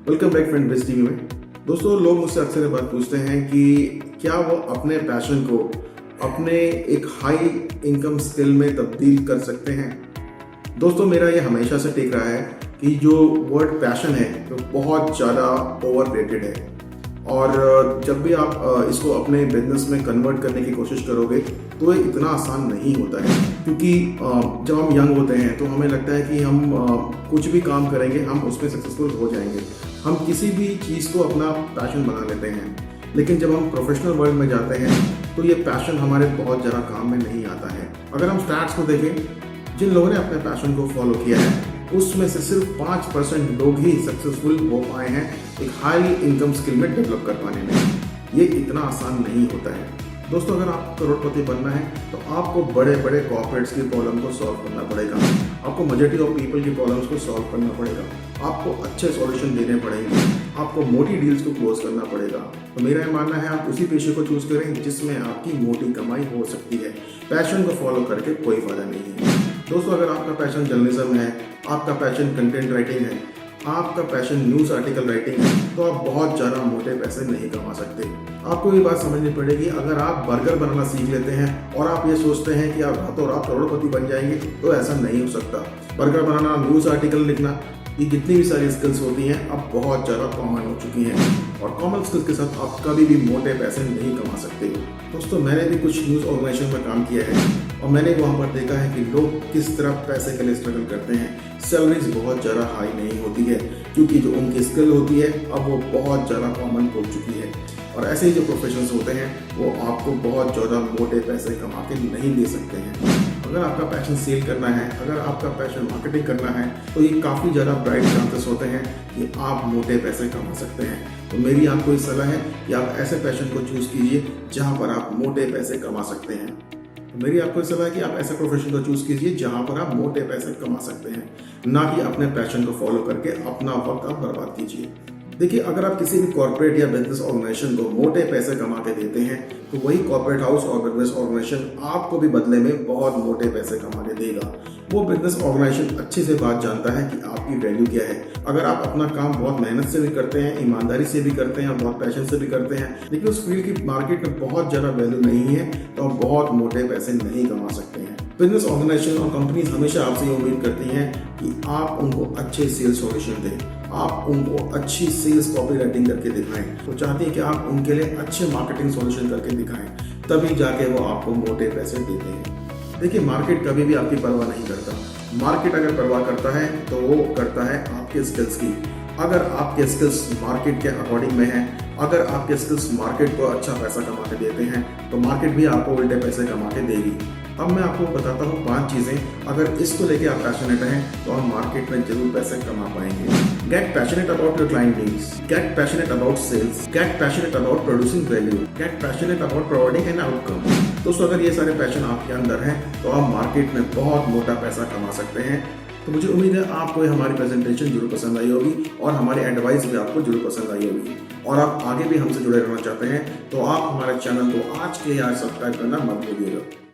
Welcome back friend best TV में। दोस्तों, लोग मुझसे अक्सर ये बात पूछते हैं कि क्या वो अपने पैशन को अपने एक हाई इनकम स्किल में तब्दील कर सकते हैं। दोस्तों, मेरा ये हमेशा से टेक रहा है कि जो वर्ड पैशन है वो बहुत ज़्यादा ओवररेटेड है और जब भी आप इसको अपने बिजनेस में कन्वर्ट करने की कोशिश करोगे तो ये इतना आसान नहीं होता है, क्योंकि जब हम यंग होते हैं तो हमें लगता है कि हम कुछ भी काम करेंगे हम उसमें सक्सेसफुल हो जाएंगे। हम किसी भी चीज़ को अपना पैशन बना लेते हैं, लेकिन जब हम प्रोफेशनल वर्ल्ड में जाते हैं तो ये पैशन हमारे बहुत ज़्यादा काम में नहीं आता है। अगर हम स्टैट्स को देखें, जिन लोगों ने अपने पैशन को फॉलो किया है उसमें से सिर्फ 5% लोग ही सक्सेसफुल हो पाए हैं एक हाई इनकम स्किल में डेवलप कर पाने में। ये इतना आसान नहीं होता है। दोस्तों, अगर आप करोड़पति बनना है तो आपको बड़े बड़े कॉर्पोरेट्स की प्रॉब्लम को सॉल्व करना पड़ेगा, आपको मेजॉरिटी ऑफ पीपल की प्रॉब्लम्स को सॉल्व करना पड़ेगा, आपको अच्छे सॉल्यूशन देने पड़ेंगे, आपको मोटी डील्स को क्लोज करना पड़ेगा। तो मेरा ये मानना है आप उसी पेशे को चूज करें जिसमें आपकी मोटी कमाई हो सकती है। पैशन को फॉलो करके कोई फायदा नहीं है। दोस्तों, अगर आपका पैशन जर्नलिज्म है, आपका पैशन कंटेंट राइटिंग है, आपका पैशन न्यूज़ आर्टिकल राइटिंग है, तो आप बहुत ज़्यादा मोटे पैसे नहीं कमा सकते। आपको ये बात समझनी पड़ेगी, अगर आप बर्गर बनाना सीख लेते हैं और आप ये सोचते हैं कि आप रातों रात करोड़पति बन जाएंगे, तो ऐसा नहीं हो सकता। बर्गर बनाना, न्यूज़ आर्टिकल लिखना, ये जितनी भी सारी स्किल्स होती हैं अब बहुत ज़्यादा कॉमन हो चुकी हैं और कॉमन स्किल्स के साथ आप कभी भी मोटे पैसे नहीं कमा सकते हो। दोस्तों, मैंने भी कुछ न्यूज़ ऑर्गेनाइजेशन में काम किया है और मैंने वहाँ पर देखा है कि लोग किस तरह पैसे के लिए स्ट्रगल करते हैं। सैलरीज बहुत ज़्यादा हाई नहीं होती है क्योंकि जो उनकी स्किल होती है अब वो बहुत ज़्यादा कॉमन हो चुकी है और ऐसे ही जो प्रोफेशंस होते हैं वो आपको बहुत ज़्यादा मोटे पैसे कमा के नहीं दे सकते हैं। अगर आपका पैशन सेल करना है, अगर आपका पैशन मार्केटिंग करना है, तो ये काफ़ी ज़्यादा ब्राइट चांसेस होते हैं कि आप मोटे पैसे कमा सकते हैं। तो मेरी आपको इस सलाह है कि आप ऐसे पैशन को चूज़ कीजिए जहाँ पर आप मोटे पैसे कमा सकते हैं। तो मेरी आपको सलाह है कि आप ऐसे प्रोफेशन को चूज कीजिए जहां पर आप मोटे पैसे कमा सकते हैं, ना कि अपने पैशन को फॉलो करके अपना वक्त आप बर्बाद कीजिए। देखिए, अगर आप किसी भी कॉर्पोरेट या बिजनेस ऑर्गेनाइजेशन को मोटे पैसे कमा के देते हैं तो वही कॉर्पोरेट हाउस और बिजनेस ऑर्गेनाइजेशन आपको भी बदले में बहुत मोटे पैसे कमा के देगा। वो बिजनेस ऑर्गेनाइजेशन अच्छे से बात जानता है कि आपकी वैल्यू क्या है। अगर आप अपना काम बहुत मेहनत से भी करते हैं, ईमानदारी से भी करते हैं, बहुत पैशन से भी करते हैं, लेकिन उस फील्ड की मार्केट में बहुत ज़्यादा वैल्यू नहीं है, तो आप बहुत मोटे पैसे नहीं कमा सकते हैं। बिजनेस ऑर्गेनाइजेशन और कंपनीज हमेशा आपसे ये उम्मीद करती हैं कि आप उनको अच्छे सेल्स सॉल्यूशन दें, आप उनको अच्छी सेल्स कॉपी राइटिंग करके दिखाएं। तो चाहती हैं कि आप उनके लिए अच्छे मार्केटिंग सॉल्यूशन करके दिखाएं, तभी जाके वो आपको मोटे पैसे देते हैं। देखिए, मार्केट कभी भी आपकी परवाह नहीं करता। मार्केट अगर परवाह करता है तो वो करता है आपके स्किल्स की। अगर आपके स्किल्स मार्केट के अकॉर्डिंग में हैं, अगर आपके स्किल्स मार्केट को अच्छा पैसा कमा के देते हैं, तो मार्केट भी आपको उल्टे पैसे कमा के देगी। अब मैं आपको बताता हूँ 5 चीज़ें, अगर इसको लेके आप पैशनेट हैं तो आप मार्केट में जरूर पैसे कमा पाएंगे। Get passionate about your client needs, get passionate about sales, get passionate about producing value, get passionate about providing an outcome. दोस्तों, अगर ये सारे पैशन आपके अंदर हैं तो आप मार्केट में बहुत मोटा पैसा कमा सकते हैं। तो मुझे उम्मीद है आपको हमारी प्रेजेंटेशन जरूर पसंद आई होगी और हमारी एडवाइस भी आपको जरूर पसंद आई होगी और आप आगे भी हमसे जुड़े रहना चाहते हैं तो आप हमारे चैनल को आज के आज सब्सक्राइब करना मत भूलिएगा।